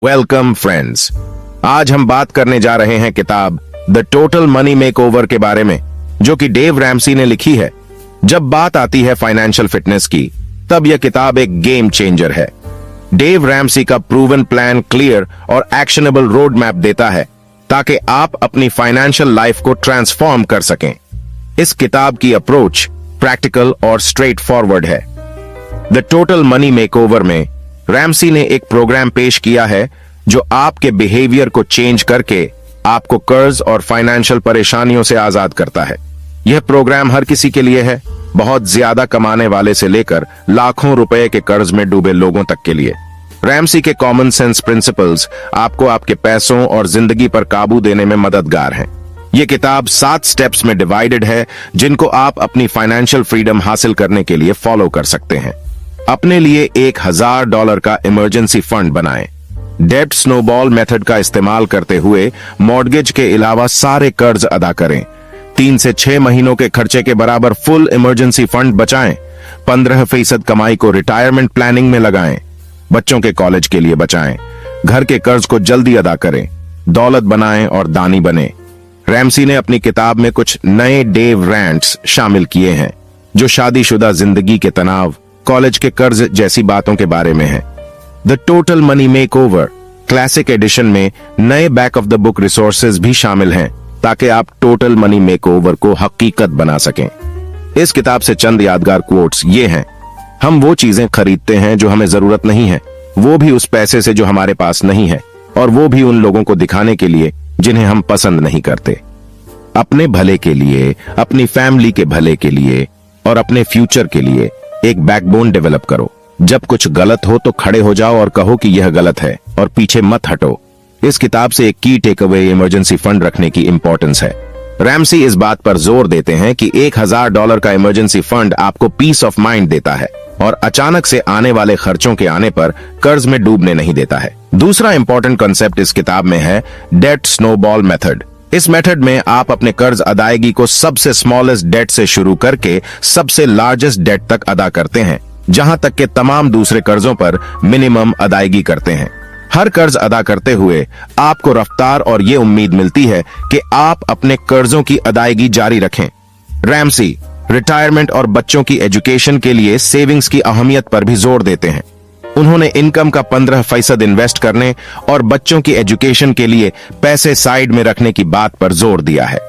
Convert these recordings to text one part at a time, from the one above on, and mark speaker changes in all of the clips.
Speaker 1: Welcome friends. आज हम बात करने जा रहे हैं किताब द टोटल मनी मेकओवर के बारे में, जो कि डेव रैमसी ने लिखी है। जब बात आती है फाइनेंशियल फिटनेस की, तब यह किताब एक गेम चेंजर है। डेव रैमसी का प्रूवन प्लान क्लियर और एक्शनेबल रोड मैप देता है ताकि आप अपनी फाइनेंशियल लाइफ को ट्रांसफॉर्म कर सकें। इस किताब की अप्रोच प्रैक्टिकल और स्ट्रेट फॉरवर्ड है। द टोटल मनी मेकओवर में रैमसी ने एक प्रोग्राम पेश किया है जो आपके बिहेवियर को चेंज करके आपको कर्ज और फाइनेंशियल परेशानियों से आजाद करता है। यह प्रोग्राम हर किसी के लिए है, बहुत ज्यादा कमाने वाले से लेकर लाखों रुपए के कर्ज में डूबे लोगों तक के लिए। रैमसी के कॉमन सेंस प्रिंसिपल्स आपको आपके पैसों और जिंदगी पर काबू देने में मददगार हैं। यह किताब 7 स्टेप्स में डिवाइडेड है, जिनको आप अपनी फाइनेंशियल फ्रीडम हासिल करने के लिए फॉलो कर सकते हैं। अपने लिए $1000 का इमरजेंसी फंड बनाएं। डेब्ट स्नोबॉल मेथड का इस्तेमाल करते हुए मॉर्गेज के अलावा सारे कर्ज अदा करें। 3 से 6 महीनों के खर्चे के बराबर फुल इमरजेंसी फंड बचाएं। 15% कमाई को रिटायरमेंट प्लानिंग में लगाएं। बच्चों के कॉलेज के लिए बचाएं। घर के कर्ज को जल्दी अदा करें। दौलत बनाएं और दानी बने। रैमसी ने अपनी किताब में कुछ नए डेव रैंट्स शामिल किए हैं, जो शादीशुदा जिंदगी के तनाव, कॉलेज के कर्ज जैसी बातों के बारे में है। The total money makeover classic edition में नए back of the book resources भी शामिल हैं, ताकि आप टोटल मनी मेकओवर को हकीकत बना सकें। इस किताब से चंद यादगार कोट्स ये हैं: हम वो चीजें खरीदते हैं जो हमें जरूरत नहीं है, वो भी उस पैसे से जो हमारे पास नहीं है, और वो भी उन लोगों को दिखाने के लिए जिन्हें हम पसंद नहीं करते। अपने भले के लिए, अपनी फैमिली के भले के लिए और अपने फ्यूचर के लिए एक बैकबोन डेवलप करो। जब कुछ गलत हो तो खड़े हो जाओ और कहो कि यह गलत है, और पीछे मत हटो। इस किताब से एक की टेक अवे इमरजेंसी फंड रखने की इंपॉर्टेंस है। रैमसी इस बात पर जोर देते हैं कि $1000 का इमरजेंसी फंड आपको पीस ऑफ माइंड देता है और अचानक से आने वाले खर्चों के आने पर कर्ज में डूबने नहीं देता है। दूसरा इंपॉर्टेंट कॉन्सेप्ट इस किताब में है डेट स्नोबॉल मेथड। इस मेथड में आप अपने कर्ज अदायगी को सबसे स्मॉलेस्ट डेट से शुरू करके सबसे लार्जेस्ट डेट तक अदा करते हैं, जहां तक के तमाम दूसरे कर्जों पर मिनिमम अदायगी करते हैं। हर कर्ज अदा करते हुए आपको रफ्तार और ये उम्मीद मिलती है कि आप अपने कर्जों की अदायगी जारी रखें। रैमसी रिटायरमेंट और बच्चों की एजुकेशन के लिए सेविंग्स की अहमियत पर भी जोर देते हैं। उन्होंने इनकम का 15% इन्वेस्ट करने और बच्चों की एजुकेशन के लिए पैसे साइड में रखने की बात पर जोर दिया है।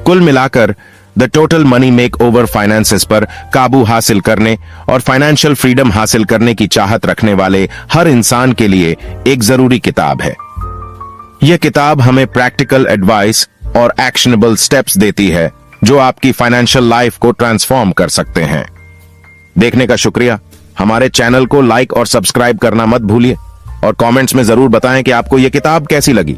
Speaker 1: कुल मिलाकर the total money makeover finances पर काबू हासिल करने और फाइनेंशियल फ्रीडम हासिल करने की चाहत रखने वाले हर इंसान के लिए एक जरूरी किताब है। यह किताब हमें प्रैक्टिकल एडवाइस और एक्शनेबल स्टेप्स देती है, जो आपकी फाइनेंशियल लाइफ को ट्रांसफॉर्म कर सकते हैं। देखने का शुक्रिया। हमारे चैनल को लाइक और सब्सक्राइब करना मत भूलिए, और कमेंट्स में जरूर बताएं कि आपको यह किताब कैसी लगी।